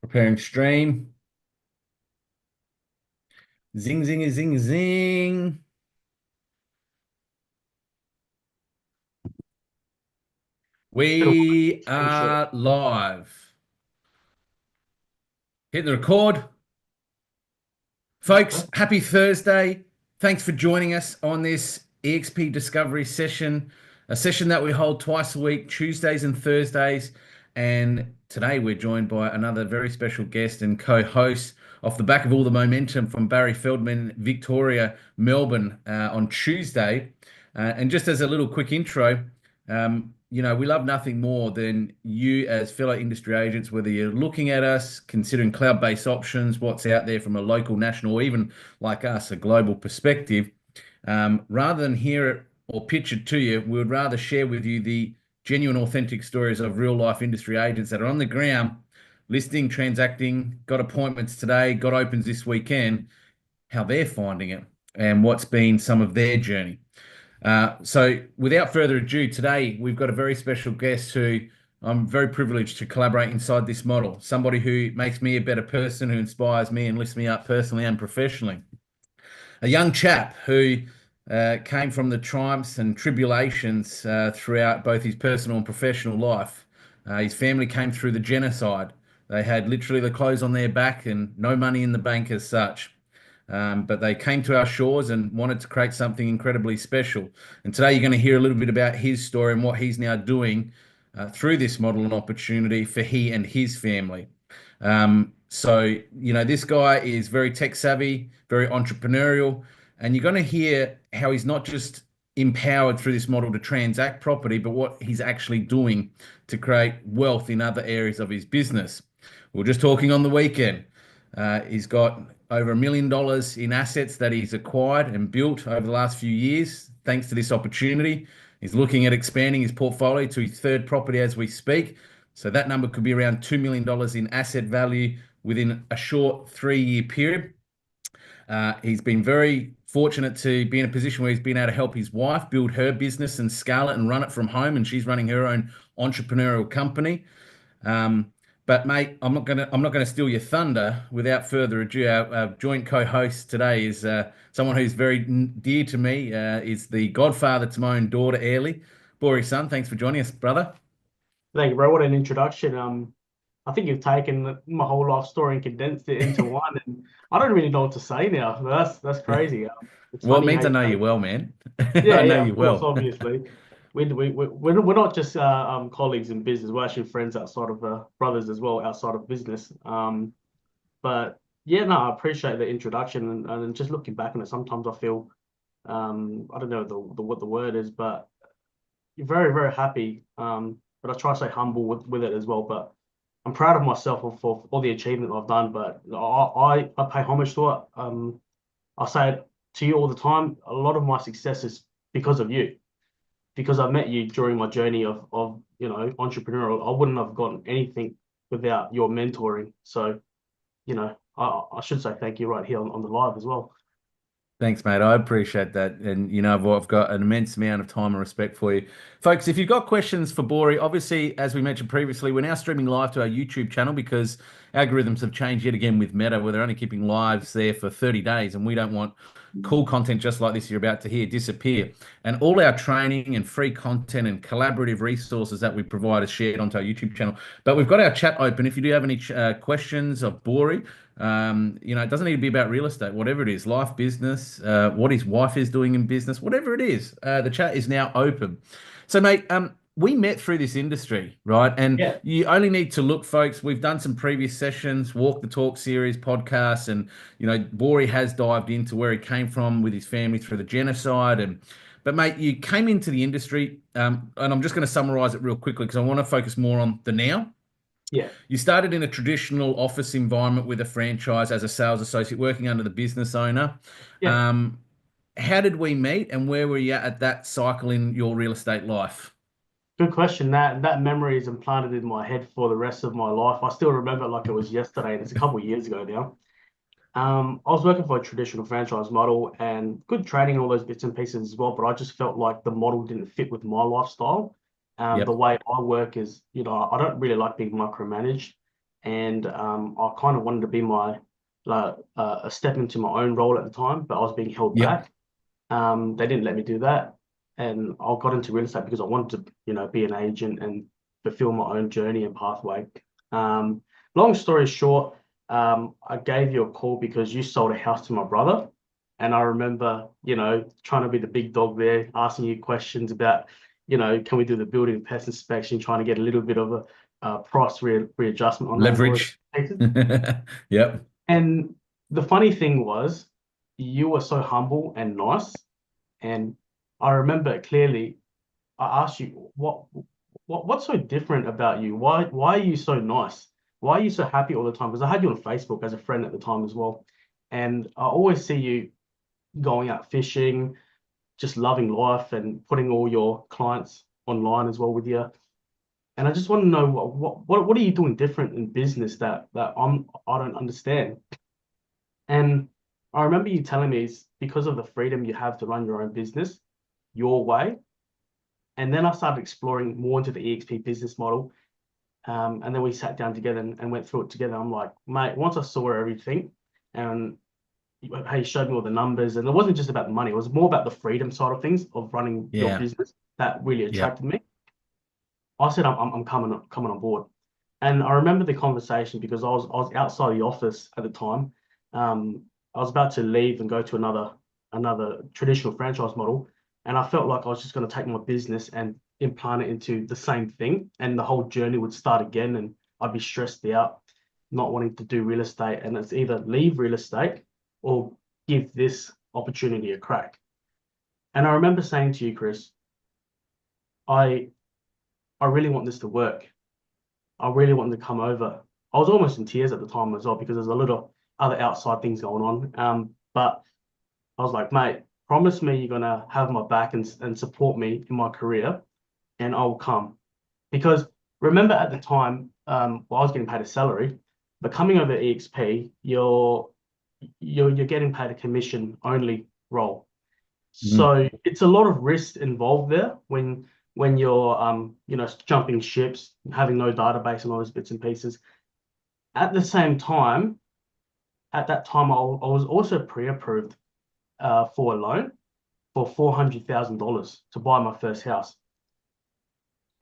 Preparing stream. Zing, zing, zing, zing. We Screenshot. are live. Hit the record. Folks, happy Thursday. Thanks for joining us on this eXp Discovery session, a session that we hold twice a week, Tuesdays and Thursdays. And today we're joined by another very special guest and co-host off the back of all the momentum from Barry Feldman, Victoria, Melbourne on Tuesday. And just as a little quick intro, we love nothing more than you as fellow industry agents, whether you're looking at us, considering cloud-based options, what's out there from a local, national, or even like us, a global perspective. Rather than hear it or pitch it to you, we would rather share with you the genuine, authentic stories of real life industry agents that are on the ground, listing, transacting, got appointments today, got opens this weekend, how they're finding it, and what's been some of their journey. So, without further ado, today we've got a very special guest who I'm very privileged to collaborate inside this model. Somebody who makes me a better person, who inspires me and lifts me up personally and professionally. A young chap who came from the triumphs and tribulations throughout both his personal and professional life. His family came through the genocide. They had literally the clothes on their back and no money in the bank as such. But they came to our shores and wanted to create something incredibly special. And today you're going to hear a little bit about his story and what he's now doing through this model and opportunity for he and his family. This guy is very tech savvy, very entrepreneurial, and you're going to hear how he's not just empowered through this model to transact property, but what he's actually doing to create wealth in other areas of his business. We are just talking on the weekend. He's got over $1 million in assets that he's acquired and built over the last few years, thanks to this opportunity. He's looking at expanding his portfolio to his third property as we speak. So that number could be around $2 million in asset value within a short 3-year period. He's been very fortunate to be in a position where he's been able to help his wife build her business and scale it and run it from home, and she's running her own entrepreneurial company. Um, but mate, I'm not gonna steal your thunder. Without further ado, our joint co-host today is someone who's very dear to me. Is the godfather to my own daughter, Airly. Bori son, thanks for joining us, brother. Thank you, bro. What an introduction. I think you've taken my whole life story and condensed it into one, and I don't really know what to say now. That's crazy. It's Well, it funny how means I you know you take. well, man. Yeah, I know yeah, you of course, well. obviously. We're not just colleagues in business. We're actually friends outside of brothers as well, outside of business. But yeah, no, I appreciate the introduction, and just looking back on it, sometimes I feel I don't know what the word is, but you're very, very happy. But I try to stay humble with it as well. But I'm proud of myself for all the achievement I've done. But I pay homage to it. I say it to you all the time. A lot of my success is because of you, because I met you during my journey of entrepreneurial. I wouldn't have gotten anything without your mentoring. So I should say thank you right here on the live as well. Thanks, mate. I appreciate that. And I've got an immense amount of time and respect for you. Folks, if you've got questions for Bori, obviously, as we mentioned previously, we're now streaming live to our YouTube channel because algorithms have changed yet again with Meta, where they're only keeping lives there for 30 days, and we don't want cool content just like this you're about to hear disappear. And all our training and free content and collaborative resources that we provide is shared onto our YouTube channel. But we've got our chat open. If you do have any questions of Bori, it doesn't need to be about real estate, whatever it is, life, business, what his wife is doing in business, whatever it is. The chat is now open. So, mate, we met through this industry, right? And Yeah. you only need to look, folks. We've done some previous sessions, Walk the Talk series, podcasts, and Bori has dived into where he came from with his family through the genocide. But mate, you came into the industry, and I'm just going to summarize it real quickly because I want to focus more on the now. Yeah. You started in a traditional office environment with a franchise as a sales associate, working under the business owner. Yeah. Um, how did we meet, and where were you at that cycle in your real estate life? Good question. That memory is implanted in my head for the rest of my life. I still remember it like it was yesterday, and it's a couple of years ago now. I was working for a traditional franchise model and good training and all those bits and pieces as well, but I just felt like the model didn't fit with my lifestyle. The Yep. way I work is, I don't really like being micromanaged. and I kind of wanted to be my like a step into my own role at the time, but I was being held Yep. back. They didn't let me do that, and I got into real estate because I wanted to, be an agent and fulfill my own journey and pathway. Um, Long story short, I gave you a call because you sold a house to my brother, and I remember, trying to be the big dog there, asking you questions about, can we do the building pest inspection, trying to get a little bit of a price readjustment on landlord Leverage. cases. Yep. And the funny thing was, you were so humble and nice. And I remember it clearly. I asked you, what's so different about you? Why are you so nice? Why are you so happy all the time? Because I had you on Facebook as a friend at the time as well. And I always see you going out fishing, just loving life and putting all your clients online as well with you. And I just want to know what are you doing different in business I don't understand. And I remember you telling me it's because of the freedom you have to run your own business your way. And then I started exploring more into the eXp business model. And then we sat down together and went through it together. I'm like, mate, once I saw everything and he showed me all the numbers, and it wasn't just about the money, it was more about the freedom side of things of running your Yeah. business that really Yep. attracted me. I said, I'm coming on board. And I remember the conversation because I was outside the office at the time. I was about to leave and go to another traditional franchise model, and I felt like I was just going to take my business and implant it into the same thing, and the whole journey would start again, and I'd be stressed out, not wanting to do real estate, and it's either leave real estate or give this opportunity a crack. And I remember saying to you, Chris, I I really want this to work. I really wanted to come over. I was almost in tears at the time as well because there's a lot of other outside things going on. But I was like, mate, promise me you're gonna have my back and support me in my career, and I will come. Because remember at the time, I was getting paid a salary, but coming over to eXp, you're getting paid a commission only role. Mhm. So it's a lot of risk involved there when you're jumping ships, having no database and all those bits and pieces. At the same time, at that time, I was also pre-approved for a loan for $400,000 to buy my first house.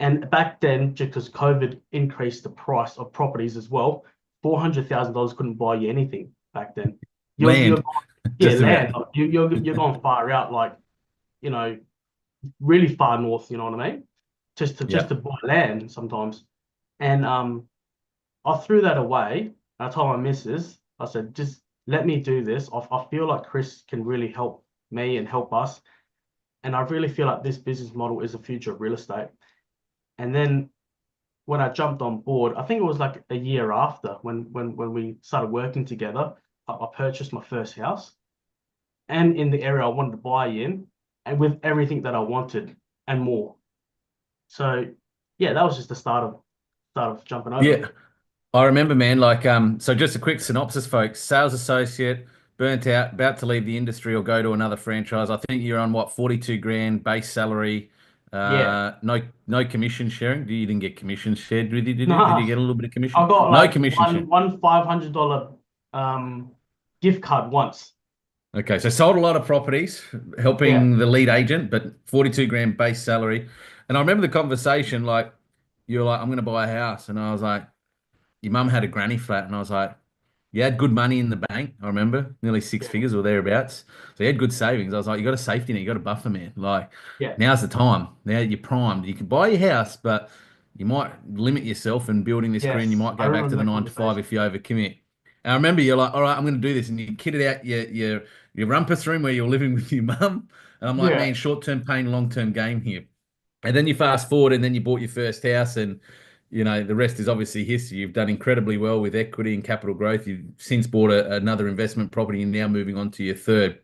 And back then, just because COVID increased the price of properties as well, $400,000 couldn't buy you anything back then. You're Land. yeah, Just land. about. You're going far out, like you know, really far north. You know what I mean? Just to Yep. buy land sometimes. And I threw that away. I told my missus, I said, just let me do this. I feel like Chris can really help me and help us. And I really feel like this business model is the future of real estate. And then when I jumped on board, I think it was like a year after when we started working together, I purchased my first house and in the area I wanted to buy in and with everything that I wanted and more. So yeah, that was just the start of jumping over. Yeah. I remember, man, so just a quick synopsis, folks. Sales associate, burnt out, about to leave the industry or go to another franchise. I think you're on what, 42 grand base salary, Yeah. no commission sharing. You didn't get commission shared with you, did you? Did you Nah, get a little bit of I commission? got No like commission share. one $500 gift card once. Okay, so sold a lot of properties, Yeah, helping the lead agent, but 42 grand base salary. And I remember the conversation, like, you're like, I'm going to buy a house. And I was like, your mum had a granny flat. And I was like, you had good money in the bank. I remember nearly six yeah, figures or thereabouts. So you had good savings. I was like, you got a safety net, you got a buffer, man. Like, yeah. now's the time. Now you're primed. You can buy your house, but you might limit yourself in building this career and you Yes, might I go back to remember the that 9 to 5 conversation. if you overcommit. And I remember you're like, all right, I'm going to do this. And you kitted out your rumpus room where you're living with your mum. And I'm like, Yeah, man, short-term pain, long-term gain here. And then you fast forward and then you bought your first house and the rest is obviously history. You've done incredibly well with equity and capital growth. You've since bought another investment property and now moving on to your third.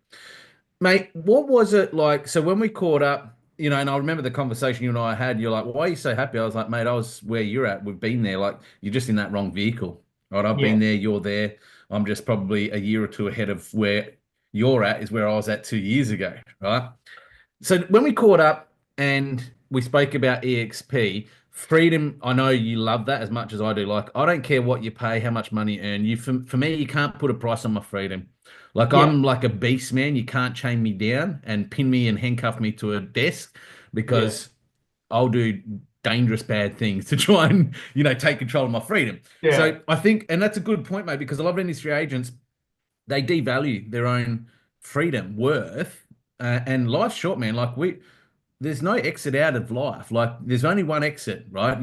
Mate, what was it like? So when we caught up, and I remember the conversation you and I had, you're like, why are you so happy? I was like, mate, I was where you're at. We've been there. Like, you're just in that wrong vehicle. Right? I've been yeah, there, you're there. I'm just probably a year or two ahead of where you're at, is where I was at 2 years ago. Right. So when we caught up and we spoke about eXp, freedom, I know you love that as much as I do. Like, I don't care what you pay, how much money you earn. For me, you can't put a price on my freedom. Like, Yeah, I'm like a beast, man. You can't chain me down and pin me and handcuff me to a desk yeah, because I'll do dangerous bad things to try and, take control of my freedom. yeah. So I think, and that's a good point, mate, because a lot of industry agents, they devalue their own freedom, worth, and life's short, man. There's no exit out of life. Like there's only one exit, right?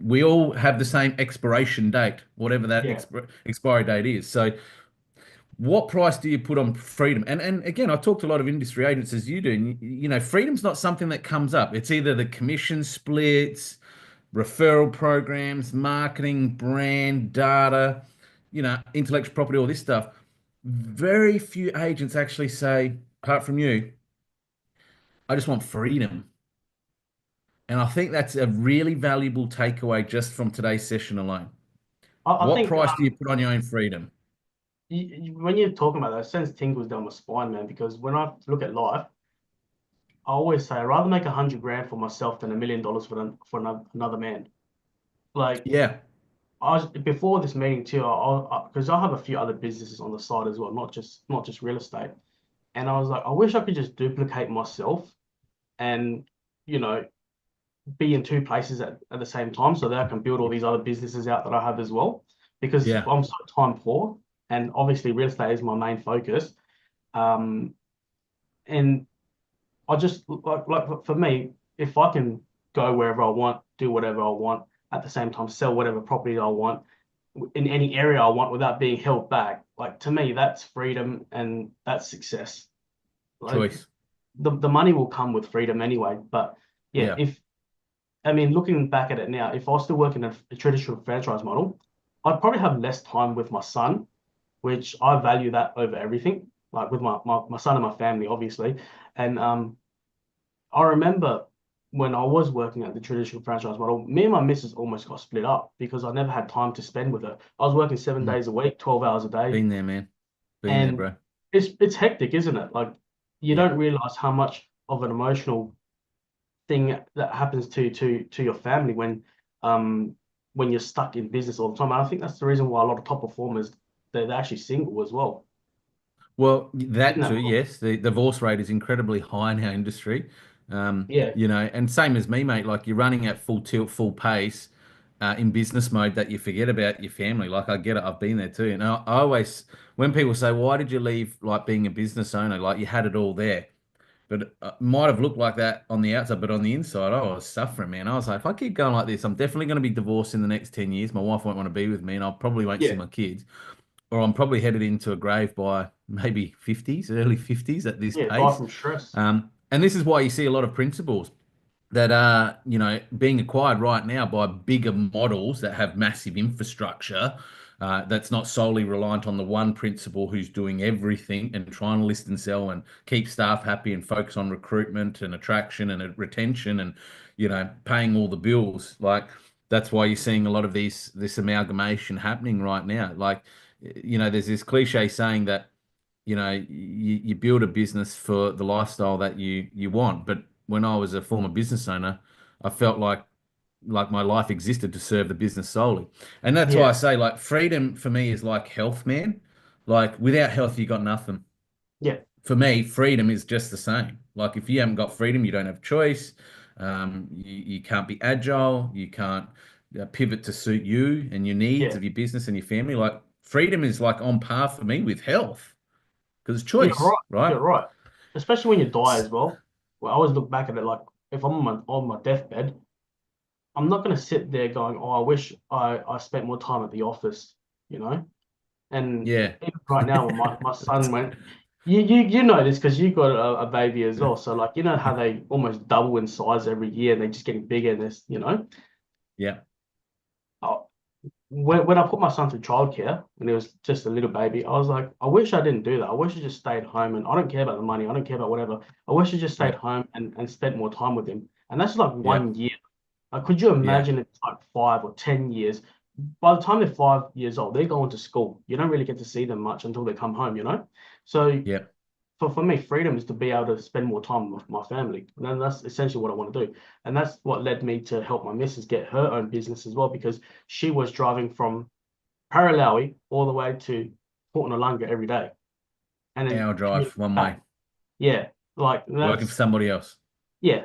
We all have the same expiration date, whatever that Yeah. expiry date is. So what price do you put on freedom? And again, I talk to a lot of industry agents as you do, and freedom's not something that comes up. It's either the commission splits, referral programs, marketing, brand, data, intellectual property, all this stuff. Very few agents actually say, apart from you, I just want freedom. And I think that's a really valuable takeaway just from today's session alone. I What think price do you put on your own freedom? when you're talking about that, it sends tingles down my spine, man. Because when I look at life, I always say I'd rather make 100 grand for myself than $1 million for another man. Like Yeah, I was before this meeting too, because I have a few other businesses on the side as well, not just real estate. And I was like, I wish I could just duplicate myself and you know be in two places at the same time so that I can build all these other businesses out that I have as well. Because yeah, I'm so time poor, and obviously real estate is my main focus. Um, and I just like for me, if I can go wherever I want, do whatever I want, at the same time sell whatever property I want in any area I want without being held back, like to me, that's freedom and that's success. Like choice. the money will come with freedom anyway. But yeah, Yeah, if I mean, looking back at it now, if I was still working a traditional franchise model, I'd probably have less time with my son, which I value that over everything, like with my son and my family, obviously. And I remember when I was working at the traditional franchise model, me and my missus almost got split up because I never had time to spend with her. I was working seven mm, days a week, 12 hours a day, been there, man. Been there, and bro. it's hectic, isn't it? Like you Yeah. don't realize how much of an emotional thing that happens to your family um when you're stuck in business all the time. And I think that's the reason why a lot of top performers they're actually single as well. Well, Isn't that that too, cool? yes. The divorce rate is incredibly high in our industry. Yeah, And same as me, mate. Like you're running at full tilt, full pace, in business mode that you forget about your family. Like I get it, I've been there too. And I always, when people say, "Why did you leave?" Like being a business owner, like you had it all there, but it might have looked like that on the outside, but on the inside, I was suffering, man. I was like, if I keep going like this, I'm definitely going to be divorced in the next 10 years. My wife won't want to be with me, and I probably won't see yeah, my kids, or I'm probably headed into a grave by maybe 50s, early 50s at this yeah. Die pace. from stress. And this is why you see a lot of principals that are, being acquired right now by bigger models that have massive infrastructure. That's not solely reliant on the one principal who's doing everything and trying to list and sell and keep staff happy and focus on recruitment and attraction and retention and, paying all the bills. Like that's why you're seeing a lot of this amalgamation happening right now. Like, there's this cliche saying that you build a business for the lifestyle that you want. But when I was a former business owner, I felt like my life existed to serve the business solely. And that's why I Yeah, say like freedom for me is like health, man. Like without health, you got nothing. yeah, For me, freedom is just the same. Like if you haven't got freedom, you don't have choice. You can't be agile. You can't pivot to suit you and your needs yeah. of your business and your family. Like freedom is like on par for me with health because it's You're choice, right. right? You're right. Especially when you die as well. Well, I always look back at it like if I'm on my deathbed, I'm not gonna sit there going, "Oh, I wish I spent more time at the office," you know. And Yeah. even right now, when my son went, you know this because you got a baby as well. So like you know how they almost double in size every year and they're just getting bigger and this, you know. Yeah. Uh, when I put my son through childcare when he was just a little baby, I was like, I wish I didn't do that. I wish I just stayed home and I don't care about the money. I don't care about whatever. I wish I just stayed Yeah. home and spent more time with him. And that's like Yeah. 1 year. Like, could you Yeah. imagine if it's like 5 or 10 years? By the time they're 5 years old, they're going to school. You don't really get to see them much until they come home, you know? So Yeah. for me, freedom is to be able to spend more time with my family. And then that's essentially what I want to do. And that's what led me to help my missus get her own business as well, because she was driving from Paralawi all the way to Port Noarlunga every day and then Hour drive commuting one way, back. Yeah, like working for that's somebody else. yeah.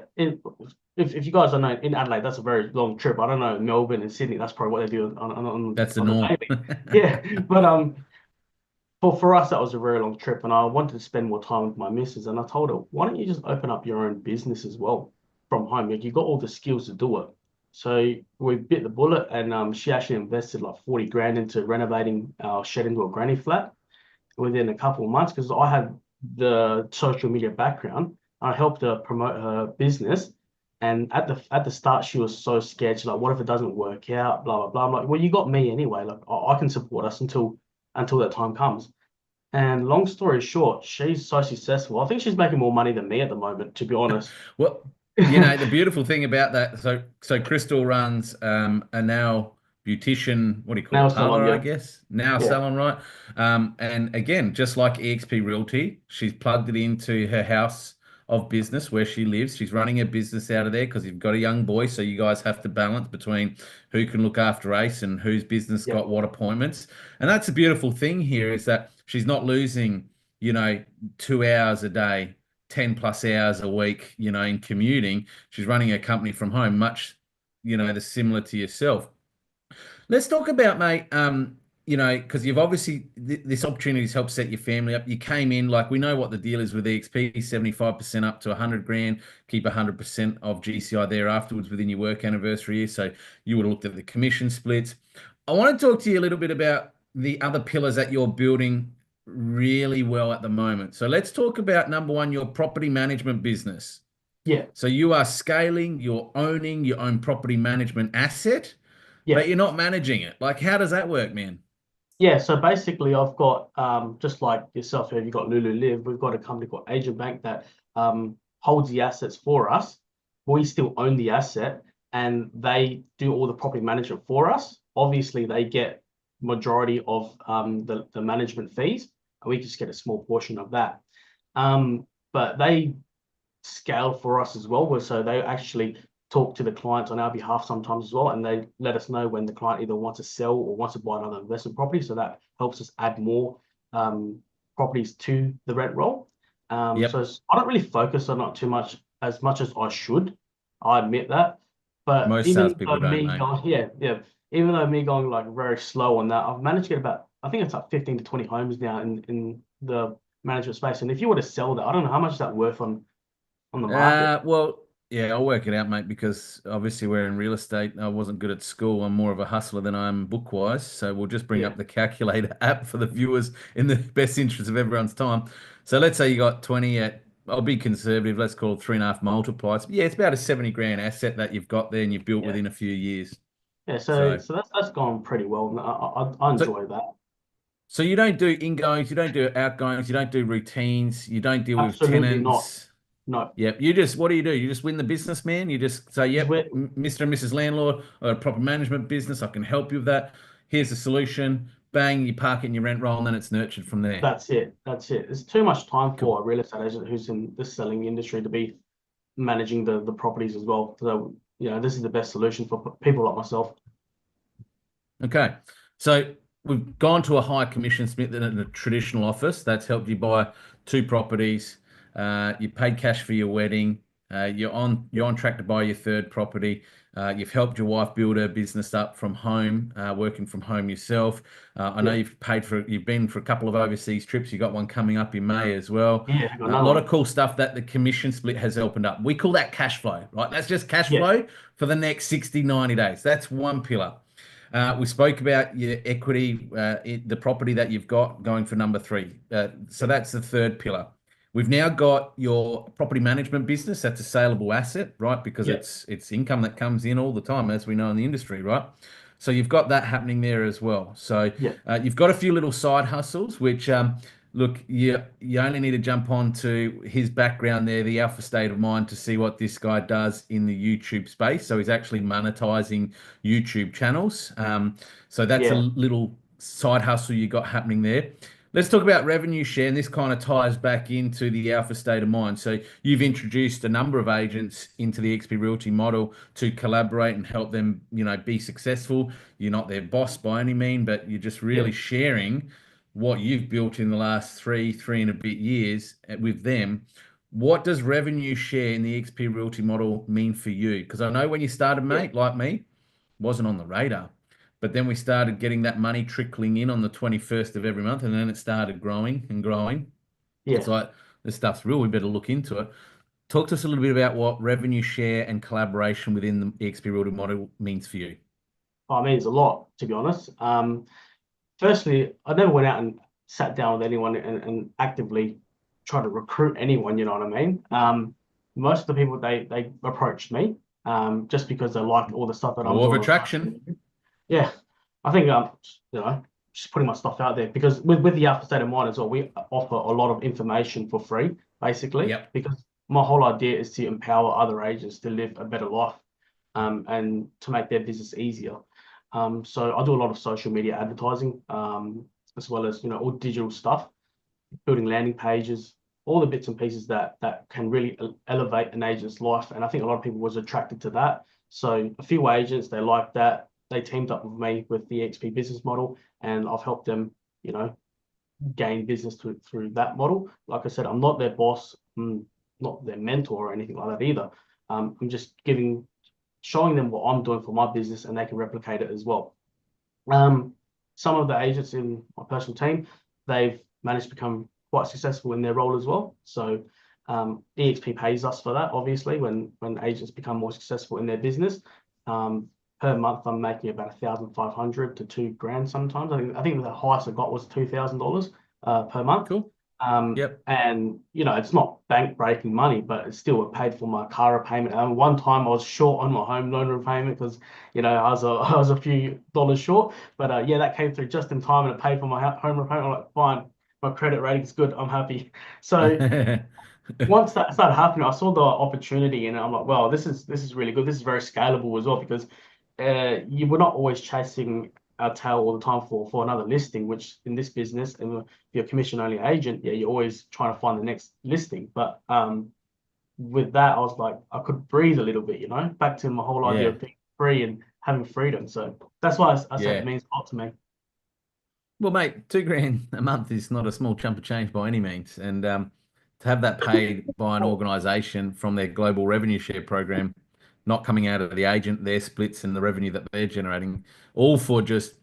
If you guys don't know, in Adelaide, that's a very long trip. I don't know, Melbourne and Sydney, that's probably what they do That's the on a norm. daily. Yeah, but for us, that was a very long trip, and I wanted to spend more time with my missus. And I told her, why don't you just open up your own business as well from home? Like, you got all the skills to do it. So we bit the bullet, and she actually invested like 40 grand into renovating our shed into a granny flat within a couple of months because I had the social media background. I helped her promote her business. And at the start, she was so scared. She's like, "What if it doesn't work out?" Blah blah blah. I'm like, "Well, you got me anyway. Like, I can support us until that time comes." And long story short, she's so successful. I think she's making more money than me at the moment, to be honest. Well, you know, the beautiful thing about that, so Crystal runs a now beautician, what do you call Nail it? salon, Parlor, I yeah, guess. Now yeah, salon, right? And again, just like eXp Realty, she's plugged it into her house of business where she lives. She's running a business out of there because you've got a young boy, so you guys have to balance between who can look after Ace and whose business yeah, got what appointments. And that's a beautiful thing here is that she's not losing, you know, 2 hours a day 10 plus hours a week, you know, in commuting. She's running a company from home, much, you know, the similar to yourself. Let's talk about, mate, you know, because you've obviously this opportunity has helped set your family up. You came in, like we know what the deal is with eXp, 75% up to 100 grand, keep 100% of GCI there afterwards within your work anniversary year. So you would have looked at the commission splits. I want to talk to you a little bit about the other pillars that you're building really well at the moment. So let's talk about number one, your property management business. yeah, So you are scaling, you're owning your own property management asset, yeah. but you're not managing it. Like, how does that work, man? Yeah, so basically, I've got just like yourself here, you've got Lulu Live. We've got a company called Agent Bank that holds the assets for us. We still own the asset, and they do all the property management for us. Obviously, they get majority of the management fees, and we just get a small portion of that. But they scale for us as well. So they actually talk to the clients on our behalf sometimes as well, and they let us know when the client either wants to sell or wants to buy another investment property. So that helps us add more properties to the rent roll. Yep. I don't really focus on it too much as I should. I admit that. But Most even though salespeople don't, me mate. going, yeah, yeah, even though me going like very slow on that, I've managed to get about, I think it's like 15 to 20 homes now in the management space. And if you were to sell that, I don't know how much is that worth on the market. Well, yeah, I'll work it out, mate, because obviously we're in real estate. I wasn't good at school. I'm more of a hustler than I am book-wise. So we'll just bring Yeah, up the calculator app for the viewers in the best interest of everyone's time. So let's say you got 20 at, I'll be conservative, let's call it 3.5 multipliers. Yeah, it's about a 70 grand asset that you've got there and you've built yeah, within a few years. yeah. So So, so that's gone pretty well. I so, enjoy that. so you don't do ingoings, you don't do outgoings, you don't do routines, you don't deal with Absolutely not. tenants. No, Yep. You just, what do? You just win the businessman. You just say, just yep, wait. Mr. and Mrs. Landlord, or a proper management business. I can help you with that. Here's the solution. Bang, you park it in your rent roll, and then it's nurtured from there. That's it. That's it. There's too much time Cool. for a real estate agent who's in the selling industry to be managing the properties as well. So this is the best solution for people like myself. Okay. So we've gone to a higher commission split than in a traditional office. That's helped you buy two properties. You paid cash for your wedding. You're on track to buy your third property. You've helped your wife build her business up from home, working from home yourself. I know Yeah, you've been for a couple of overseas trips. You got one coming up in May as well. yeah. I got A another lot of one. cool stuff that the commission split has opened up. We call that cash flow, right? That's just cash Yeah, flow for the next 60, 90 days. That's one pillar. We spoke about your equity, the property that you've got going for number three. So yeah, that's the third pillar. We've now got your property management business. That's a saleable asset, right? Because yeah, it's income that comes in all the time, as we know in the industry, right? So you've got that happening there as well. So yeah, you've got a few little side hustles, which look, you only need to jump on to his background there, the alpha state of mind, to see what this guy does in the YouTube space. So he's actually monetizing YouTube channels. So that's a yeah, little side hustle you got happening there. let's talk about revenue share, and this kind of ties back into the alpha state of mind. So you've introduced a number of agents into the XP Realty model to collaborate and help them, be successful. You're not their boss by any mean, but you're just Yeah, really sharing what you've built in the last three and a bit years with them. What does revenue share in the XP Realty model mean for you? Because I know when you started, yeah, mate, like me, wasn't on the radar. But then we started getting that money trickling in on the 21st of every month, and then it started growing and growing. It's yeah. like, this stuff's real. We better look into it. Talk to us a little bit about what revenue share and collaboration within the EXP Realty model means for you. I mean, it's a lot, to be honest. Firstly, I never went out and sat down with anyone and actively tried to recruit anyone, you know what I mean? Most of the people they approached me just because they liked all the stuff that I'm Law of doing on social attraction. media. Yeah, I think you know, just putting my stuff out there because with the Alpha State of Mind as well, we offer a lot of information for free, basically, Yep. because my whole idea is to empower other agents to live a better life, and to make their business easier. So I do a lot of social media advertising, as well as all digital stuff, building landing pages, all the bits and pieces that can really elevate an agent's life. And I think a lot of people was attracted to that. So a few agents they liked that. They teamed up with me with the XP business model, and I've helped them, gain business through that model. Like I said, I'm not their boss, I'm not their mentor or anything like that either. I'm just showing them what I'm doing for my business, and they can replicate it as well. Um, some of the agents in my personal team, they've managed to become quite successful in their role as well. So eXp pays us for that, obviously, when agents become more successful in their business. Per month, I'm making about 1,500 to 2 grand sometimes. I think the highest I got was $2,000 per month. Cool. Yep. And it's not bank breaking money, but it's still paid for my car repayment. One time I was short on my home loan repayment because I was a few dollars short, but yeah, that came through just in time and it paid for my home repayment. I'm like, fine, my credit rating's good, I'm happy. So once that started happening, I saw the opportunity and I'm like, well, this is really good. This is very scalable as well because you were not always chasing our tail all the time for another listing, which in this business, and if you're a commission only agent, yeah, you're always trying to find the next listing. But with that, I was like, I could breathe a little bit, back to my whole idea Yeah. of being free and having freedom. So that's why I said it Yeah. means a lot to me. Well, mate, 2 grand a month is not a small chunk of change by any means. And to have that paid by an organization from their global revenue share program, not coming out of the agent, their splits and the revenue that they're generating, all for just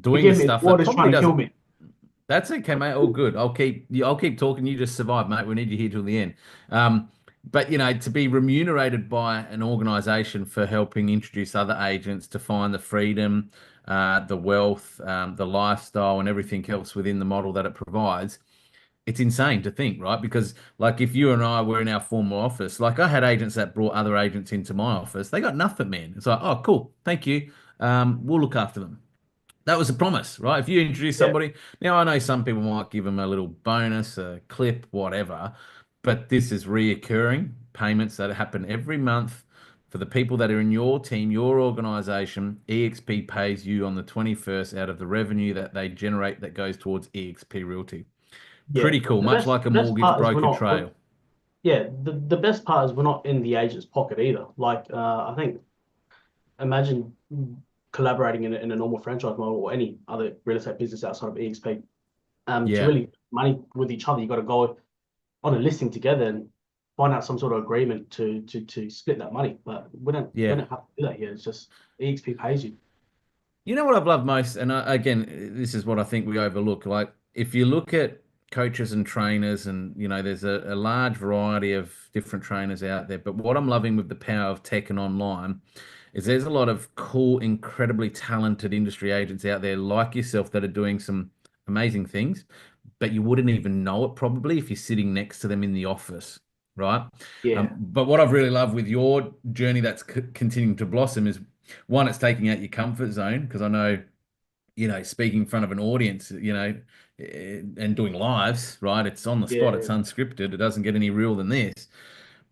doing the Forgive me, the stuff that water's probably trying to kill doesn't. me. That's okay, mate. All good. I'll keep talking. You just survive, mate. We need you here till the end. But to be remunerated by an organization for helping introduce other agents to find the freedom, the wealth, the lifestyle, and everything else within the model that it provides, it's insane to think, right? Because like if you and I were in our former office, like I had agents that brought other agents into my office, they got nothing, man. It's like, oh, cool, thank you. We'll look after them. That was a promise, right? If you introduce Yeah, somebody, now I know some people might give them a little bonus, a clip, whatever, but this is reoccurring payments that happen every month for the people that are in your team, your organization. EXP pays you on the 21st out of the revenue that they generate that goes towards EXP Realty. yeah. Pretty cool, The much best like a the best mortgage part is broker trail. yeah, the best part is we're not in the agent's pocket either. Like, I think imagine collaborating in a normal franchise model or any other real estate business outside of eXp. To Yeah, really money with each other, you got to go on a listing together and find out some sort of agreement to split that money. But we yeah. don't have to do that here. It's just eXp pays you. You know what I've loved most, and again, this is what I think we overlook. Like, if you look at coaches and trainers, and there's a large variety of different trainers out there. But what I'm loving with the power of tech and online is there's a lot of cool, incredibly talented industry agents out there like yourself that are doing some amazing things, but you wouldn't even know it probably if you're sitting next to them in the office, right? Yeah, But what I've really loved with your journey that's continuing to blossom is one, it's taking out your comfort zone because I know, speaking in front of an audience, and doing lives, right? It's on the spot, it's yeah, unscripted, it doesn't get any real than this.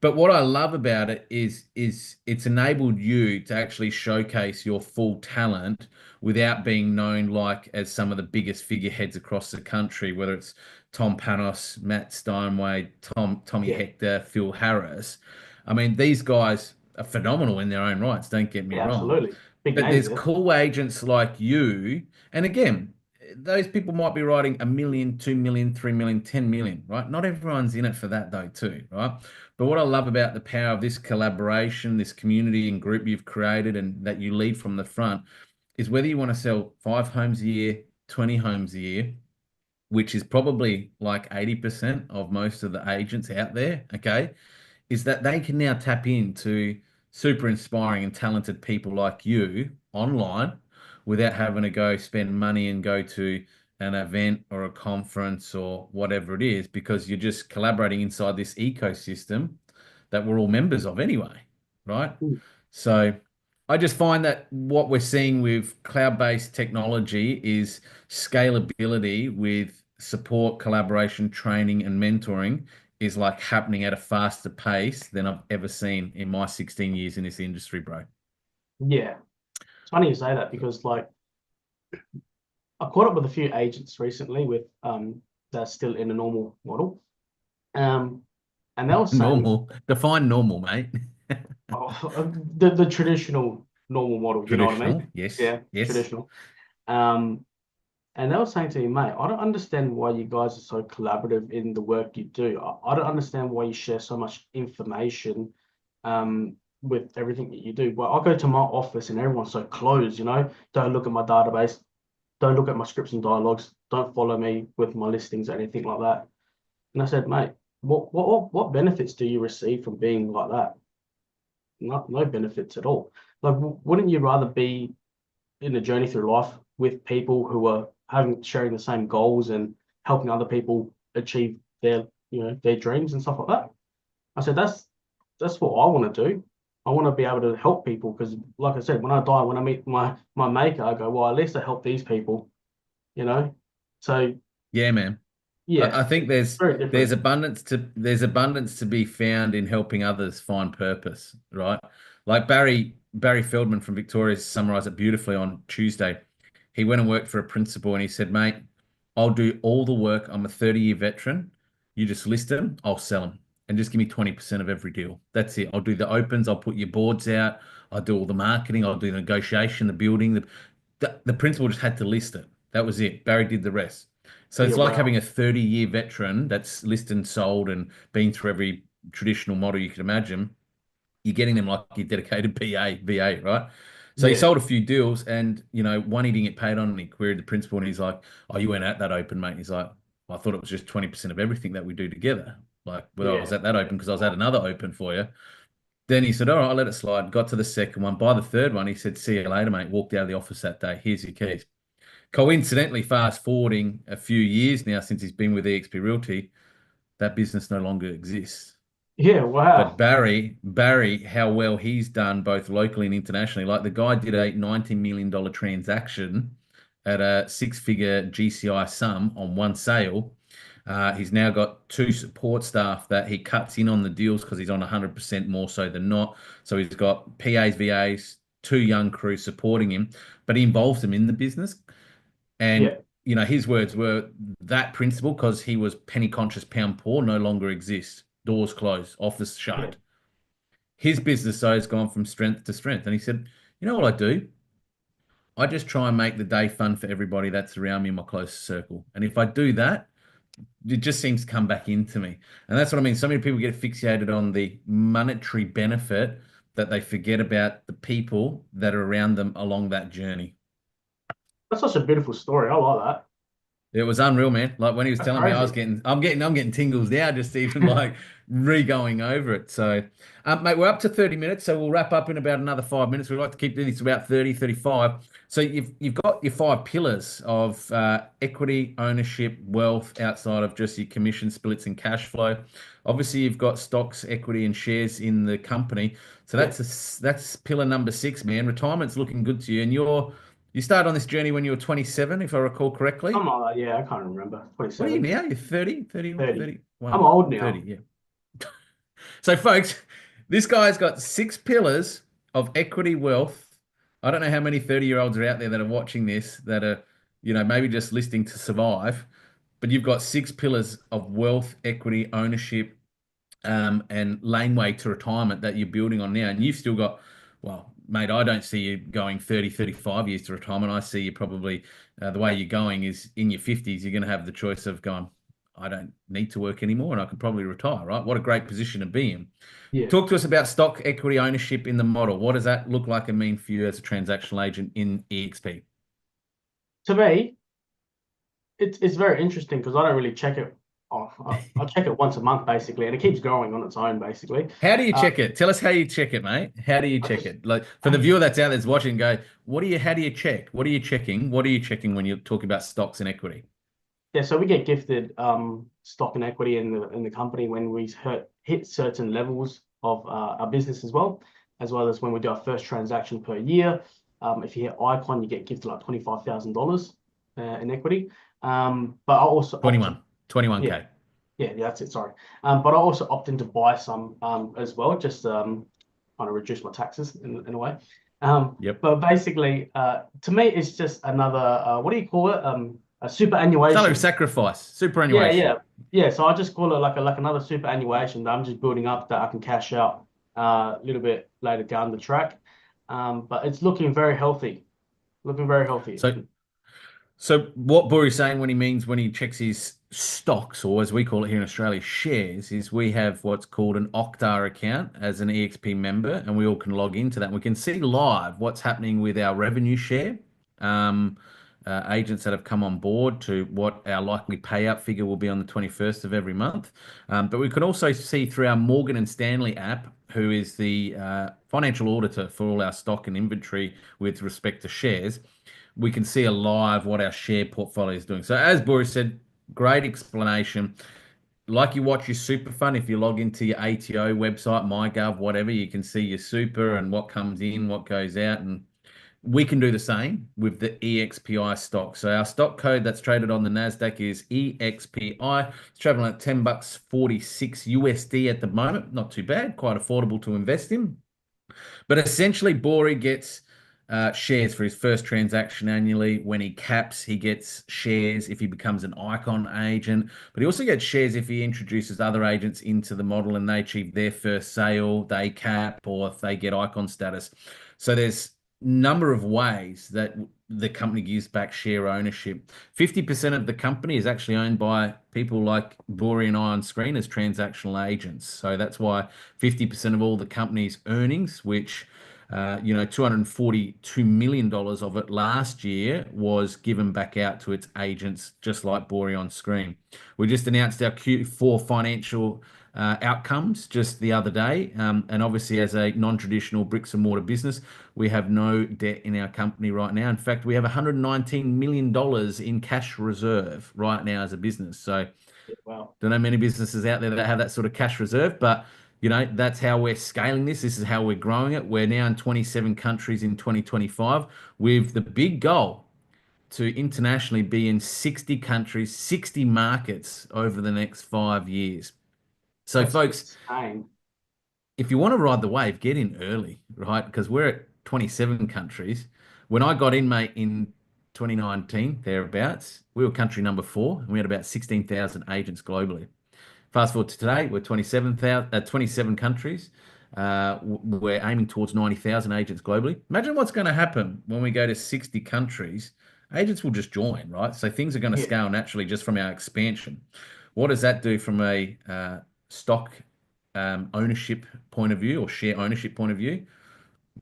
But what I love about it is it's enabled you to actually showcase your full talent without being known like as some of the biggest figureheads across the country, whether it's Tom Panos, Matt Steinway, Tommy Yeah, Hector, Phil Harris. I mean, these guys are phenomenal in their own rights, don't get me yeah, wrong. absolutely. Big But names there's there. cool agents like you, and again, those people might be writing 1 million, 2 million, 3 million, 10 million, right? Not everyone's in it for that though, too, right? But what I love about the power of this collaboration, this community and group you've created and that you lead from the front is whether you want to sell 5 homes a year, 20 homes a year, which is probably like 80% of most of the agents out there, okay? Is that they can now tap into super inspiring and talented people like you online without having to go spend money and go to an event or a conference or whatever it is, because you're just collaborating inside this ecosystem that we're all members of anyway, right? Mm. So I just find that what we're seeing with cloud-based technology is scalability with support, collaboration, training, and mentoring is like happening at a faster pace than I've ever seen in my 16 years in this industry, bro. Yeah, it's funny you say that because like I caught up with a few agents recently with that's still in a normal model. Um, and they were saying, Normal. Define normal, mate. oh, the traditional normal model, you know what I mean? Traditional. Yes. Yeah, Yes. traditional. Um, and they were saying to me, mate, I don't understand why you guys are so collaborative in the work you do. I don't understand why you share so much information with everything that you do. Well, I go to my office and everyone's so closed, you know, don't look at my database, don't look at my scripts and dialogues, don't follow me with my listings or anything like that. And I said, mate, what benefits do you receive from being like that? No benefits at all. Like, wouldn't you rather be in a journey through life with people who are having sharing the same goals and helping other people achieve their their dreams and stuff like that? I said that's what I want to do. I want to be able to help people because, like I said, when I die, when I meet my maker, I go, well, at least I help these people, you know. So Yeah, man. yeah, I think very different. there's abundance to be found in helping others find purpose, right? Like Barry Feldman from Victoria summarized it beautifully on Tuesday. He went and worked for a principal and he said, mate, I'll do all the work. I'm a 30-year veteran. You just list them, I'll sell them. And just give me 20% of every deal. That's it. I'll do the opens, I'll put your boards out, I'll do all the marketing, I'll do the negotiation, the building. The principal just had to list it. That was it. Barry did the rest. So Yeah, it's like having wow. a 30-year veteran that's listed and sold and been through every traditional model you could imagine. You're getting them like your dedicated VA, right? So he Yeah, sold a few deals and, one he didn't get paid on and he queried the principal and he's like, oh, you weren't at that open, mate. He's like, well, I thought it was just 20% of everything that we do together. Like, well, I was yeah, at that yeah. open because I was at another open for you. Then he said, all right, I'll let it slide. Got to the second one. By the third one, he said, see you later, mate. Walked out of the office that day. Here's your keys. Coincidentally, fast forwarding a few years now since he's been with eXp Realty, that business no longer exists. Yeah, But wow. Barry, how well he's done both locally and internationally. Like the guy did a $19 million transaction at a six-figure GCI sum on one sale. He's now got two support staff that he cuts in on the deals because he's on 100% more so than not. So he's got PAs, VAs, two young crews supporting him, but he involves them in the business. And Yeah, his words were that principle, because he was penny conscious, pound poor, no longer exists. Doors closed, office yeah. shut. His business though has gone from strength to strength. And he said, you know what I do? I just try and make the day fun for everybody that's around me in my closest circle. And if I do that, it just seems to come back into me. And that's what I mean. So many people get fixated on the monetary benefit that they forget about the people that are around them along that journey. That's such a beautiful story. I like that. It was unreal, man. Like when he was That's telling me, crazy. I'm getting tingles now, just even like re-going over it. So, mate, we're up to 30 minutes, so we'll wrap up in about another 5 minutes. We like to keep this to about 30, 35. So you've got your five pillars of equity, ownership, wealth outside of just your commission splits and cash flow. Obviously, you've got stocks, equity, and shares in the company. So Yeah, that's pillar number six, man. Retirement's looking good to you, and you started on this journey when you were 27, if I recall correctly. something like that. Yeah, I can't remember. What are you 27, now? You're 30, 30, 30. I'm 31, old 30. now. Yeah. So, folks, this guy's got 6 pillars of equity wealth. I don't know how many 30-year-olds are out there that are watching this that are, maybe just listening to survive, but you've got 6 pillars of wealth, equity, ownership, and laneway to retirement that you're building on now. And you've still got, well, mate, I don't see you going 30, 35 years to retirement. I see you probably, the way you're going is in your 50s, you're going to have the choice of going, I don't need to work anymore and I could probably retire, right? What a great position to be in. Yeah. Talk to us about stock equity ownership in the model. What does that look like and mean for you as a transactional agent in eXp? To me, it's very interesting because I don't really check it off. I check it once a month basically, and it keeps growing on its own basically. How do you Uh, check it? Tell us how you check it, mate. How do you I check just it? Like for the viewer that's out there's watching, go, how do you check? What are you checking? What are you checking when you're talking about stocks and equity? Yeah, so we get gifted stock and equity in the company when we hit certain levels of our business as well as when we do our first transaction per year. If you hit Icon, you get gifted like $25,000 in equity. But I also opt to, 21, yeah, 21K. yeah, that's it. Sorry. But I also opt in to buy some as well, just kind of reduce my taxes in a way. Yep. But basically, to me, it's just another what do you call it? A Salary superannuation. sacrifice, Yeah, superannuation. yeah, yeah. So I just call it like another superannuation that I'm just building up that I can cash out a little bit later down the track. But it's looking very healthy, looking very healthy. So So what Bori's saying when he checks his stocks, or as we call it here in Australia, shares, is we have what's called an Octar account as an EXP member, and we all can log into that. And we can see live what's happening with our revenue share, um, agents that have come on board to what our likely payout figure will be on the 21st of every month. But we can also see through our Morgan and Stanley app, who is the financial auditor for all our stock and inventory with respect to shares, we can see alive what our share portfolio is doing. So as Boris said, great explanation. Like you watch your super fund, if you log into your ATO website, MyGov, whatever, you can see your super and what comes in, what goes out. And we can do the same with the EXPI stock. So our stock code that's traded on the NASDAQ is EXPI. It's traveling at 10 bucks 46 USD at the moment. Not too bad, quite affordable to invest in. But essentially, Bori gets shares for his first transaction annually. When he caps, he gets shares if he becomes an Icon agent. But he also gets shares if he introduces other agents into the model and they achieve their first sale, they cap, or if they get Icon status. So there's number of ways that the company gives back share ownership. 50% of the company is actually owned by people like Bori and I on screen as transactional agents. So that's why 50% of all the company's earnings, which $242 million of it last year was given back out to its agents, just like Bori on screen. We just announced our Q4 financial outcomes just the other day. And obviously, as a non-traditional bricks and mortar business, we have no debt in our company right now. In fact, we have $119 million in cash reserve right now as a business. So Wow. don't know many businesses out there that have that sort of cash reserve, but that's how we're scaling this. This is how we're growing it. We're now in 27 countries in 2025 with the big goal to internationally be in 60 countries, 60 markets over the next 5 years. So, That's folks, insane. if you want to ride the wave, get in early, right? Because we're at 27 countries. When I got in, mate, in 2019, thereabouts, we were country number 4, and we had about 16,000 agents globally. Fast forward to today, we're 27 countries. We're aiming towards 90,000 agents globally. Imagine what's going to happen when we go to 60 countries. Agents will just join, right? So things are going to Yeah. scale naturally just from our expansion. What does that do from a stock ownership point of view or share ownership point of view?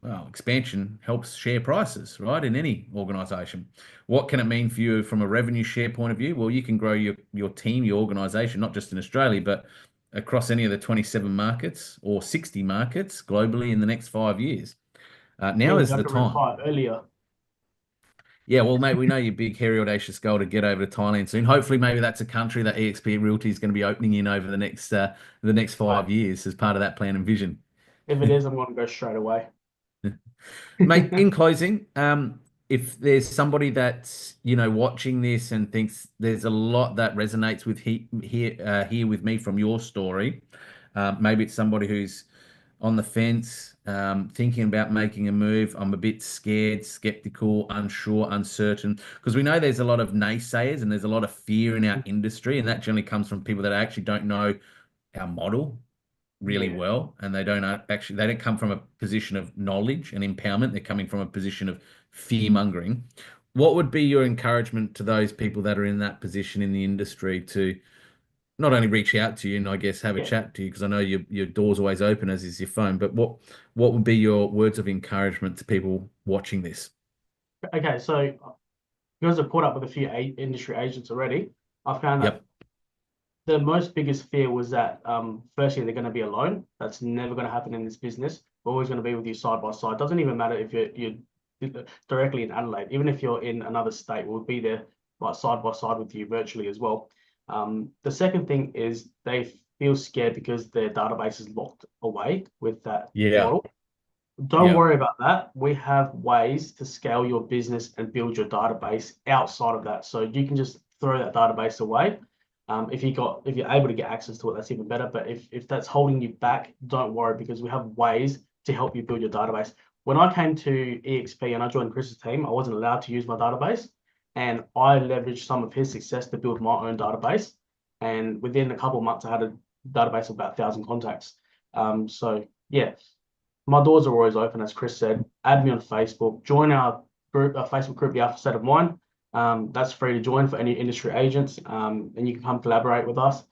Well, expansion helps share prices, right, in any organization. What can it mean for you from a revenue share point of view? Well, you can grow your team, your organization, not just in Australia, but across any of the 27 markets or 60 markets globally in the next 5 years. Now Means is I the can time. retire earlier. Yeah, well, mate, we know your big, hairy, audacious goal to get over to Thailand soon. Hopefully, maybe that's a country that eXp Realty is going to be opening in over the next Right. 5 years as part of that plan and vision. If it is, I'm going to go straight away. Mate, in closing, if there's somebody that's watching this and thinks there's a lot that resonates with here with me from your story, Maybe it's somebody who's on the fence, thinking about making a move. I'm a bit scared, skeptical, unsure, uncertain, because we know there's a lot of naysayers and there's a lot of fear in our industry, and that generally comes from people that actually don't know our model really Yeah. well, and they don't come from a position of knowledge and empowerment. They're coming from a position of fear mongering. What would be your encouragement to those people that are in that position in the industry to not only reach out to you and I guess have a Yeah. chat to you because I know your door's always open as is your phone, but what would be your words of encouragement to people watching this? Okay, so because I've caught up with a few industry agents already, I found that Yep. the most biggest fear was that firstly they're going to be alone. That's never going to happen in this business. We're always going to be with you side by side. Doesn't even matter if you're directly in Adelaide, even if you're in another state, we'll be there like side by side with you virtually as well. The second thing is they feel scared because their database is locked away with that Yeah. model. Don't Yeah. worry about that. We have ways to scale your business and build your database outside of that. So you can just throw that database away. If you're able to get access to it, that's even better. But if that's holding you back, don't worry because we have ways to help you build your database. When I came to eXp and I joined Chris's team, I wasn't allowed to use my database, and I leveraged some of his success to build my own database. And within a couple of months, I had a database of about 1,000 contacts. So yeah, my doors are always open, as Chris said. Add me on Facebook, join our group, our Facebook group, the Alpha State of Mind. That's free to join for any industry agents, and you can come collaborate with us.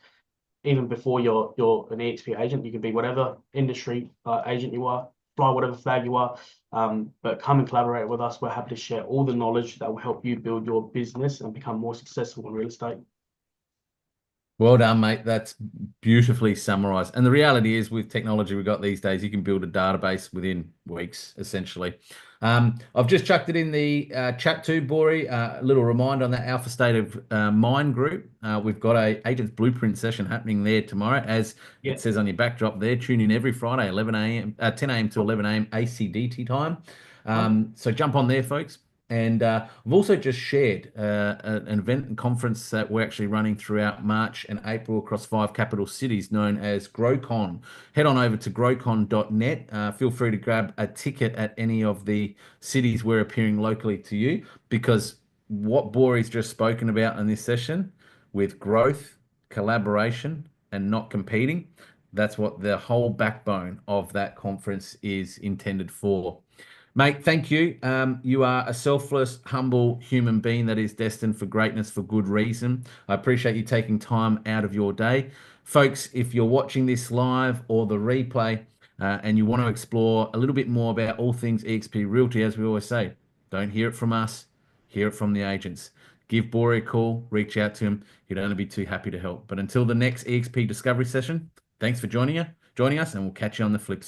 Even before you're an eXp agent, you can be whatever industry agent you are, fly whatever flag you are. But come and collaborate with us. We're happy to share all the knowledge that will help you build your business and become more successful in real estate. Well done, mate. That's beautifully summarized. And the reality is, with technology we've got these days, you can build a database within weeks, essentially. I've just chucked it in the chat too, Bori. A little reminder on that Alpha State of Mind group. We've got a Agents Blueprint session happening there tomorrow, as Yeah. it says on your backdrop there. Tune in every Friday, 11 a.m., 10 a.m. to 11 a.m. ACDT time. Huh? So jump on there, folks. And I've also just shared an event and conference that we're actually running throughout March and April across 5 capital cities known as GrowCon. Head on over to growcon.net. Feel free to grab a ticket at any of the cities we're appearing locally to you because what Bori's just spoken about in this session with growth, collaboration, and not competing, that's what the whole backbone of that conference is intended for. Mate, thank you. You are a selfless, humble human being that is destined for greatness for good reason. I appreciate you taking time out of your day. Folks, if you're watching this live or the replay and you want to explore a little bit more about all things eXp Realty, as we always say, don't hear it from us, hear it from the agents. Give Bori a call, reach out to him. He'd only be too happy to help. But until the next eXp discovery session, thanks for joining us, and we'll catch you on the flip side.